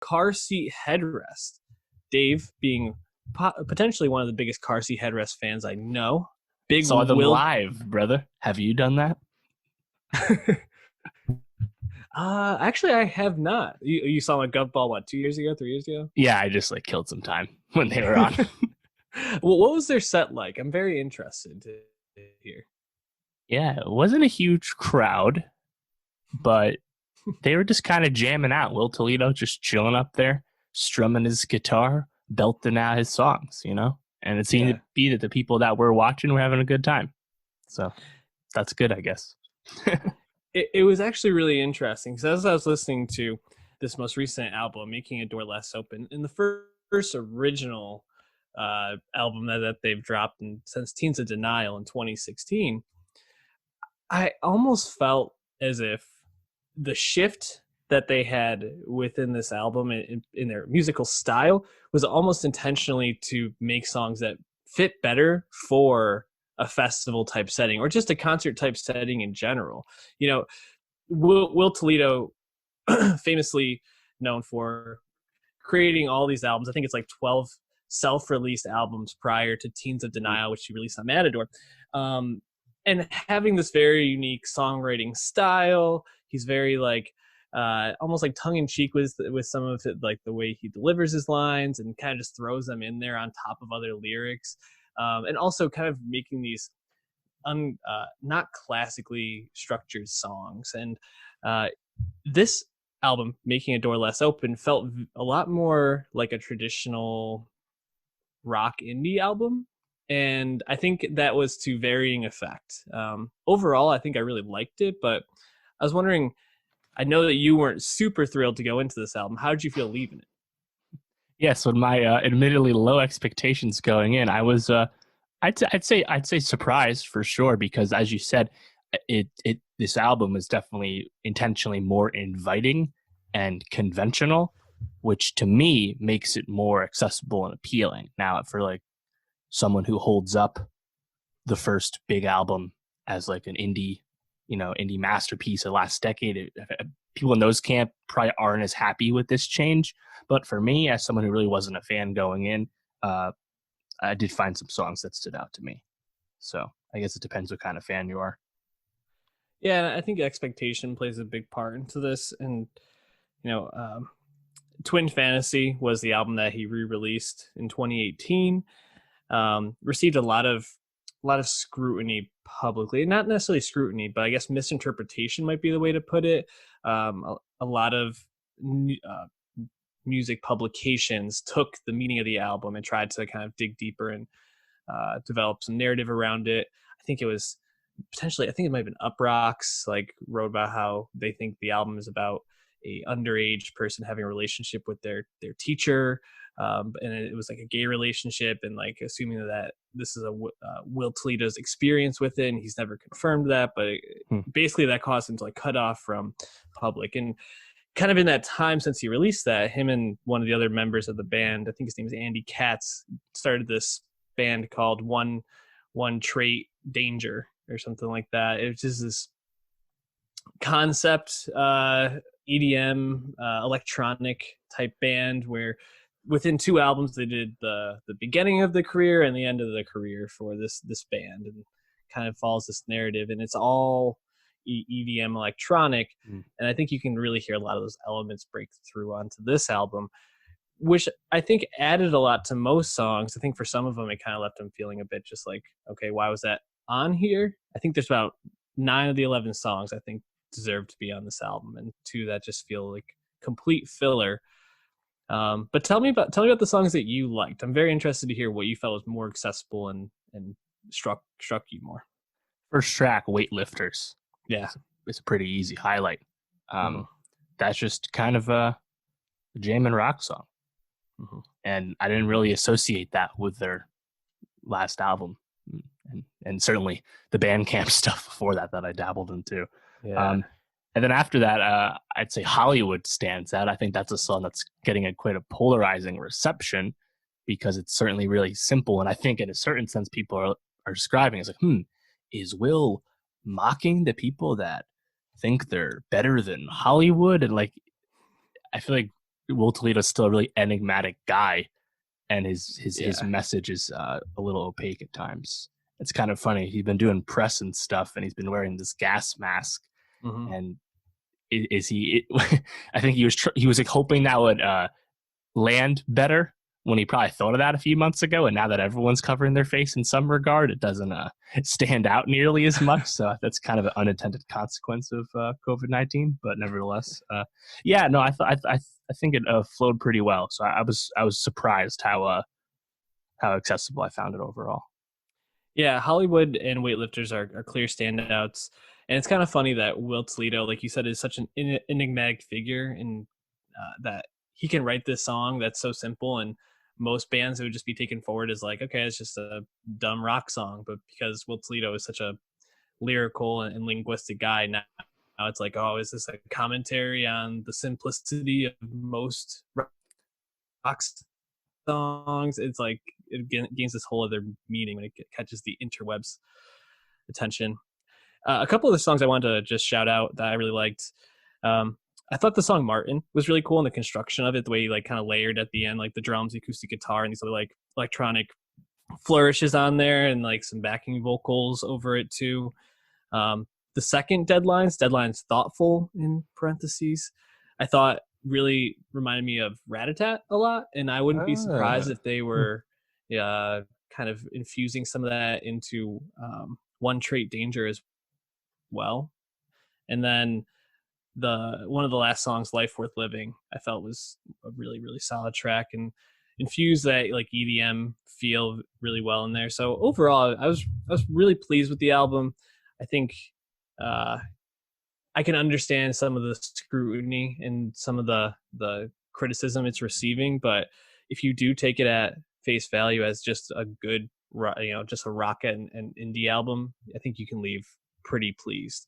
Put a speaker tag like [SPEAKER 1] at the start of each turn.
[SPEAKER 1] car seat headrest. Dave being potentially one of the biggest car seat headrest fans I know. Big
[SPEAKER 2] Saw them
[SPEAKER 1] Will.
[SPEAKER 2] live, brother. Have you done that?
[SPEAKER 1] Actually, I have not. You saw my Gov Ball, what, 2 years ago, 3 years ago?
[SPEAKER 2] Yeah, I just like killed some time when they were on.
[SPEAKER 1] Well, what was their set like? I'm very interested to hear.
[SPEAKER 2] Yeah, it wasn't a huge crowd, but they were just kind of jamming out. Will Toledo just chilling up there, strumming his guitar, belting out his songs, you know? And it seemed
[SPEAKER 1] Yeah.
[SPEAKER 2] to be that the people that were watching were having a good time. So that's good, I guess.
[SPEAKER 1] It was actually really interesting because as I was listening to this most recent album, Making a Door Less Open, in the first original album that they've dropped since Teens of Denial in 2016, I almost felt as if the shift that they had within this album in their musical style was almost intentionally to make songs that fit better for a festival type setting or just a concert type setting in general. You know, Will Toledo, famously known for creating all these albums. I think it's like 12 self-released albums prior to Teens of Denial, which he released on Matador. And having this very unique songwriting style. He's very like almost like tongue-in-cheek with some of it, like the way he delivers his lines and kind of just throws them in there on top of other lyrics. And also kind of making these not classically structured songs. And this album, Making a Door Less Open, felt a lot more like a traditional rock indie album. And I think that was to varying effect. Overall, I think I really liked it, but I was wondering, I know that you weren't super thrilled to go into this album. How did you feel leaving it?
[SPEAKER 2] Yes, with my admittedly low expectations going in, I was I'd say surprised for sure because as you said, this album is definitely intentionally more inviting and conventional, which to me makes it more accessible and appealing. Now, for like someone who holds up the first big album as like an indie masterpiece of last decade, people in those camp probably aren't as happy with this change. But for me, as someone who really wasn't a fan going in, I did find some songs that stood out to me. So I guess it depends what kind of fan you are.
[SPEAKER 1] Yeah, I think expectation plays a big part into this. And, you know, Twin Fantasy was the album that he re-released in 2018. Received a lot of scrutiny publicly, not necessarily scrutiny, but I guess misinterpretation might be the way to put it. A lot of music publications took the meaning of the album and tried to kind of dig deeper and develop some narrative around it. I think it was potentially, I think it might have been Uprocks, like wrote about how they think the album is about a underage person having a relationship with their teacher, and it was like a gay relationship, and like assuming that this is a Will Toledo's experience with it, and he's never confirmed that, but basically that caused him to like cut off from public. And kind of in that time since he released that, him and one of the other members of the band, I think his name is Andy Katz, started this band called One Trait Danger or something like that. It was just this concept EDM electronic type band where within two albums they did the beginning of the career and the end of the career for this band, and kind of follows this narrative, and it's all EDM electronic. And I think you can really hear a lot of those elements break through onto this album, which I think added a lot to most songs. I think for some of them it kind of left them feeling a bit just like, okay, why was that on here? I think there's about 9 of the 11 songs I think deserve to be on this album, and 2 that just feel like complete filler. But tell me about the songs that you liked. I'm very interested to hear what you felt was more accessible and struck you more.
[SPEAKER 2] First track, Weightlifters.
[SPEAKER 1] Yeah.
[SPEAKER 2] It's a pretty easy highlight.
[SPEAKER 1] Mm-hmm.
[SPEAKER 2] That's just kind of a jam and rock song.
[SPEAKER 1] Mm-hmm.
[SPEAKER 2] And I didn't really associate that with their last album. And certainly the Bandcamp stuff before that I dabbled into.
[SPEAKER 1] Yeah.
[SPEAKER 2] And then after that, I'd say Hollywood stands out. I think that's a song that's getting quite a polarizing reception because it's certainly really simple. And I think in a certain sense, people are describing it as like, is Will mocking the people that think they're better than Hollywood? And like, I feel like Will Toledo's still a really enigmatic guy, and his
[SPEAKER 1] Yeah.
[SPEAKER 2] message is a little opaque at times. It's kind of funny. He's been doing press and stuff, and he's been wearing this gas mask.
[SPEAKER 1] Hmm.
[SPEAKER 2] And is he? I think he was like hoping that would land better when he probably thought of that a few months ago. And now that everyone's covering their face in some regard, it doesn't stand out nearly as much. So that's kind of an unintended consequence of COVID-19. But nevertheless, yeah, no, I think it flowed pretty well. So I was surprised how accessible I found it overall.
[SPEAKER 1] Yeah, Hollywood and weightlifters are clear standouts, and it's kind of funny that Will Toledo, like you said, is such an enigmatic figure, and that he can write this song that's so simple, and most bands it would just be taken forward as like, okay, it's just a dumb rock song, but because Will Toledo is such a lyrical and linguistic guy now it's like, oh, is this a commentary on the simplicity of most rock songs? It's like it gains this whole other meaning when it catches the interwebs attention. A couple of the songs I wanted to just shout out that I really liked. um, I thought the song Martin was really cool, and the construction of it, the way he like kind of layered at the end, like the drums, the acoustic guitar, and these other like electronic flourishes on there, and like some backing vocals over it too. The second Deadline's thoughtful in parentheses, I thought really reminded me of Ratatat a lot, and I wouldn't be surprised
[SPEAKER 2] Ah.
[SPEAKER 1] if they were kind of infusing some of that into One Trait Danger as well. And then the one of the last songs, Life Worth Living, I felt was a really solid track and infused that like EDM feel really well in there. So overall, I was really pleased with the album. I think uh, I can understand some of the scrutiny and some of the criticism it's receiving, but if you do take it at face value as just a good, just a rock and indie album, I think you can leave pretty pleased.